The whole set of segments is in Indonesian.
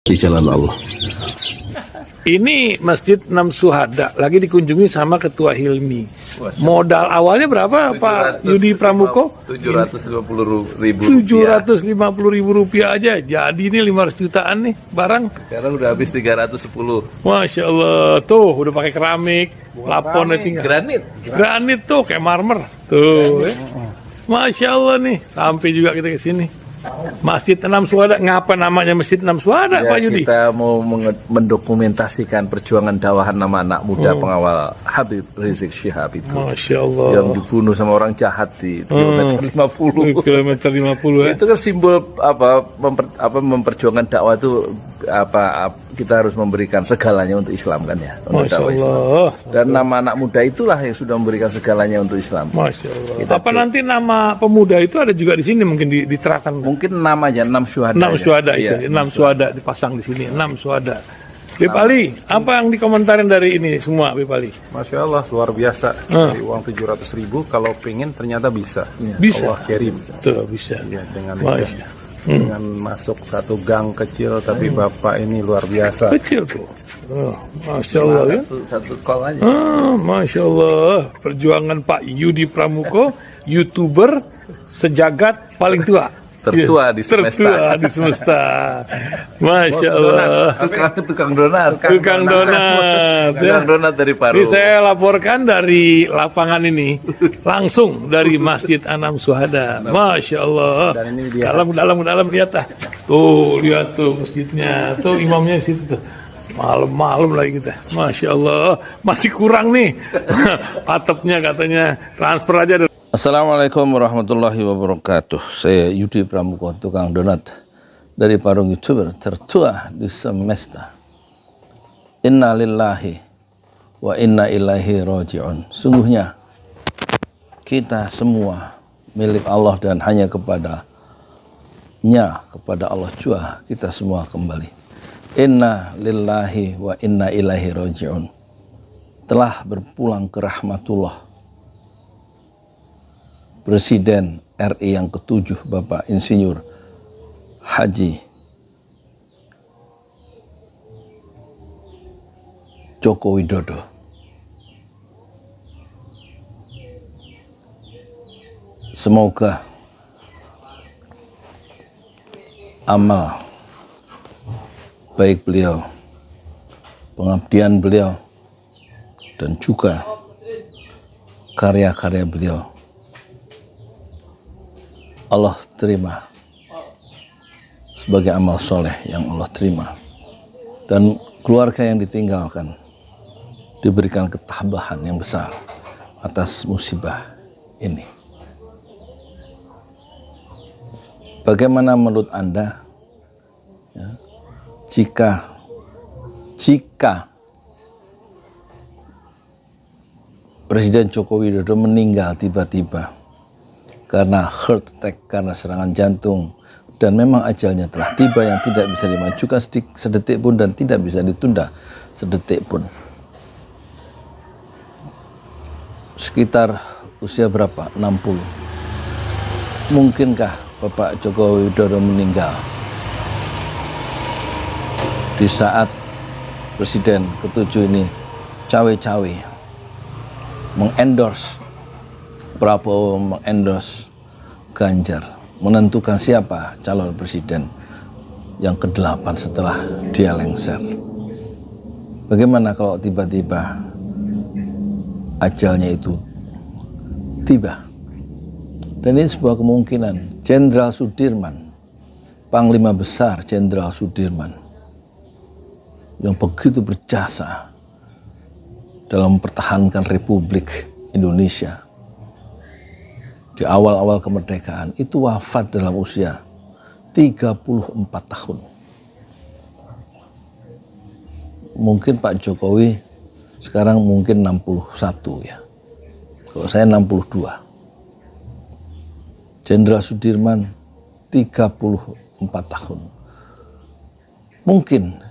di jalan Allah. Ini Masjid Enam Syuhada lagi dikunjungi sama Ketua Hilmi. Modal awalnya berapa Pak Yudi Pramuko? 750.000 rupiah aja. Jadi ini 500 jutaan nih barang. Sekarang udah habis 310. Masya Allah, tuh udah pakai keramik, laponnya tinggal. Granit tuh kayak marmer. Tuh, Masya Allah nih, sampai juga kita ke sini. Masjid Enam Syuhada, ngapa namanya Masjid Enam Syuhada, Ya, Pak Yudi? kita mau mendokumentasikan perjuangan dakwah nama anak muda pengawal Habib Rizik Syihab itu. Masya Allah. Yang dibunuh sama orang jahat di kilometer 50. Kilometer 50 ya. Itu kan simbol memperjuangkan dakwah itu kita harus memberikan segalanya untuk Islam kan ya. Untuk Masya dakwah Islam. Allah. Dan nama anak muda itulah yang sudah memberikan segalanya untuk Islam. Masya Allah. Apa nanti nama pemuda itu ada juga di sini mungkin diterapkan? Mungkin namanya 6 syuhada. 6 syuhada Iya, itu, 6 syuhada dipasang di sini, 6 syuhada. Bip Ali, apa yang dikomentarin dari ini semua, Bip Ali? Masya Allah, luar biasa. Dari uang 700.000, kalau pengen ternyata bisa. Bisa. Allah kirim. Tuh, bisa. Ya, dengan Masya. dengan masuk satu gang kecil, tapi Bapak ini luar biasa. Kecil tuh. Oh, Masya Allah ya. Satu call aja. Masya Allah. Perjuangan Pak Yudi Pramuko, YouTuber sejagat paling tua. Tertua di semesta. Tertua di semesta. Masya Allah. Tukang donat. Tukang donat. Tukang donat dari Paru. Ini saya laporkan dari lapangan ini, langsung dari Masjid Enam Syuhada. Masya Allah. Dan ini dia. Dalam lihat ah. Tuh, lihat tuh masjidnya. Tuh imamnya di situ tuh. Malam-malam lagi kita. Masya Allah. Masih kurang nih. Atapnya katanya transfer aja. Assalamualaikum warahmatullahi wabarakatuh. Saya Yudi Pramuko, tukang donat dari Parung, YouTuber tertua di semesta. Inna lillahi wa inna ilaihi raji'un. Sungguhnya kita semua milik Allah dan hanya kepada Allah jua kita semua kembali. Inna lillahi wa inna ilaihi raji'un. Telah berpulang ke rahmatullah Presiden RI yang ke-7 Bapak Insinyur Haji Joko Widodo. Semoga amal baik beliau, pengabdian beliau, dan juga karya-karya beliau Allah terima sebagai amal soleh yang Allah terima, dan keluarga yang ditinggalkan diberikan ketabahan yang besar atas musibah ini. Bagaimana menurut Anda ya, jika Presiden Joko Widodo meninggal tiba-tiba karena heart attack, karena serangan jantung, dan memang ajalnya telah tiba yang tidak bisa dimajukan sedetik pun dan tidak bisa ditunda sedetik pun. Sekitar usia berapa? 60. Mungkinkah Bapak Joko Widodo meninggal di saat Presiden ke-7 ini cawe-cawe mengendorse Prabowo, mengendorse Ganjar, menentukan siapa calon presiden yang ke-8 setelah dia lengser? Bagaimana kalau tiba-tiba ajalnya itu tiba? Dan ini sebuah kemungkinan. Jenderal Sudirman, Panglima Besar Jenderal Sudirman, yang begitu berjasa dalam mempertahankan Republik Indonesia di awal-awal kemerdekaan, itu wafat dalam usia 34 tahun. Mungkin Pak Jokowi sekarang mungkin 61 ya. Kalau saya 62. Jenderal Sudirman 34 tahun. Mungkin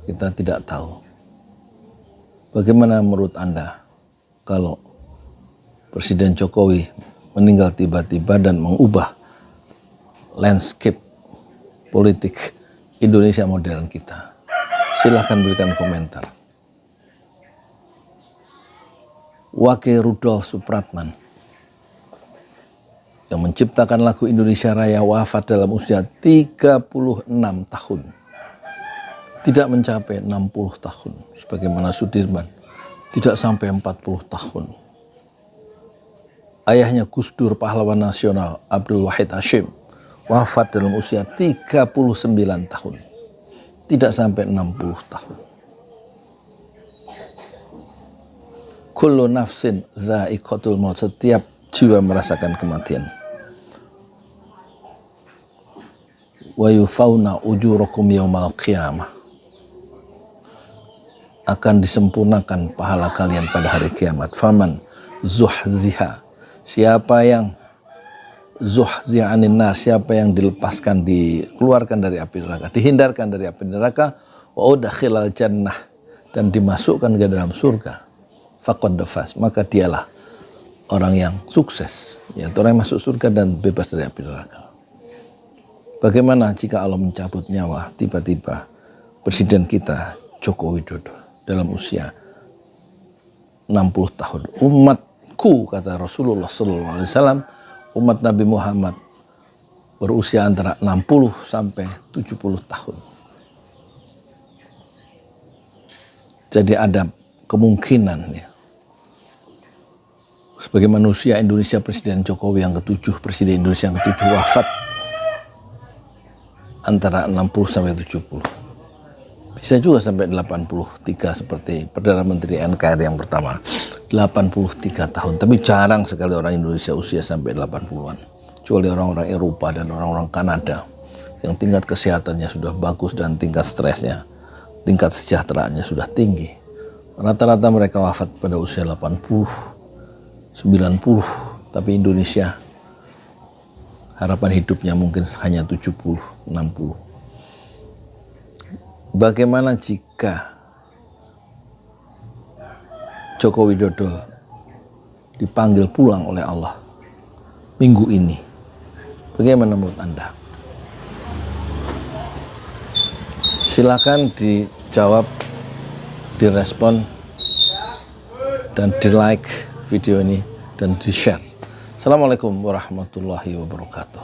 kita tidak tahu. Bagaimana menurut Anda kalau Presiden Jokowi meninggal tiba-tiba dan mengubah landscape politik Indonesia modern kita? Silahkan berikan komentar. Wage Rudolf Supratman yang menciptakan lagu Indonesia Raya wafat dalam usia 36 tahun. Tidak mencapai 60 tahun sebagaimana Sudirman, tidak sampai 40 tahun. Ayahnya Gus Dur, pahlawan nasional Abdul Wahid Hashim, wafat dalam usia 39 tahun. Tidak sampai 60 tahun. Kullu nafsin dha'iqatul maut, setiap jiwa merasakan kematian. Wa yufauna ujurakum yaumal qiyamah, akan disempurnakan pahala kalian pada hari kiamat. Faman zuhziha, siapa yang zuhziha anin nar, siapa yang dilepaskan, dikeluarkan dari api neraka, dihindarkan dari api neraka, wa udkhilal jannah, dan dimasukkan ke dalam surga, faqad faz, maka dialah orang yang sukses, yaitu orang yang masuk surga dan bebas dari api neraka. Bagaimana jika Allah mencabut nyawa tiba-tiba Presiden kita Joko Widodo dalam usia 60 tahun? Umatku, kata Rasulullah SAW, umat Nabi Muhammad berusia antara 60 sampai 70 tahun. Jadi ada kemungkinan ya, sebagai manusia Indonesia, Presiden Jokowi yang ke-7, Presiden Indonesia yang ke-7 wafat antara 60 sampai 70. Bisa juga sampai 83 seperti Perdana Menteri NKRI yang pertama, 83 tahun. Tapi jarang sekali orang Indonesia usia sampai 80-an. Kecuali orang-orang Eropa dan orang-orang Kanada yang tingkat kesehatannya sudah bagus dan tingkat stresnya, tingkat sejahteraannya sudah tinggi. Rata-rata mereka wafat pada usia 80, 90, tapi Indonesia harapan hidupnya mungkin hanya 70, 60. Bagaimana jika Joko Widodo dipanggil pulang oleh Allah minggu ini? Bagaimana menurut Anda? Silakan dijawab, direspon, dan di-like video ini dan di-share. Assalamualaikum warahmatullahi wabarakatuh.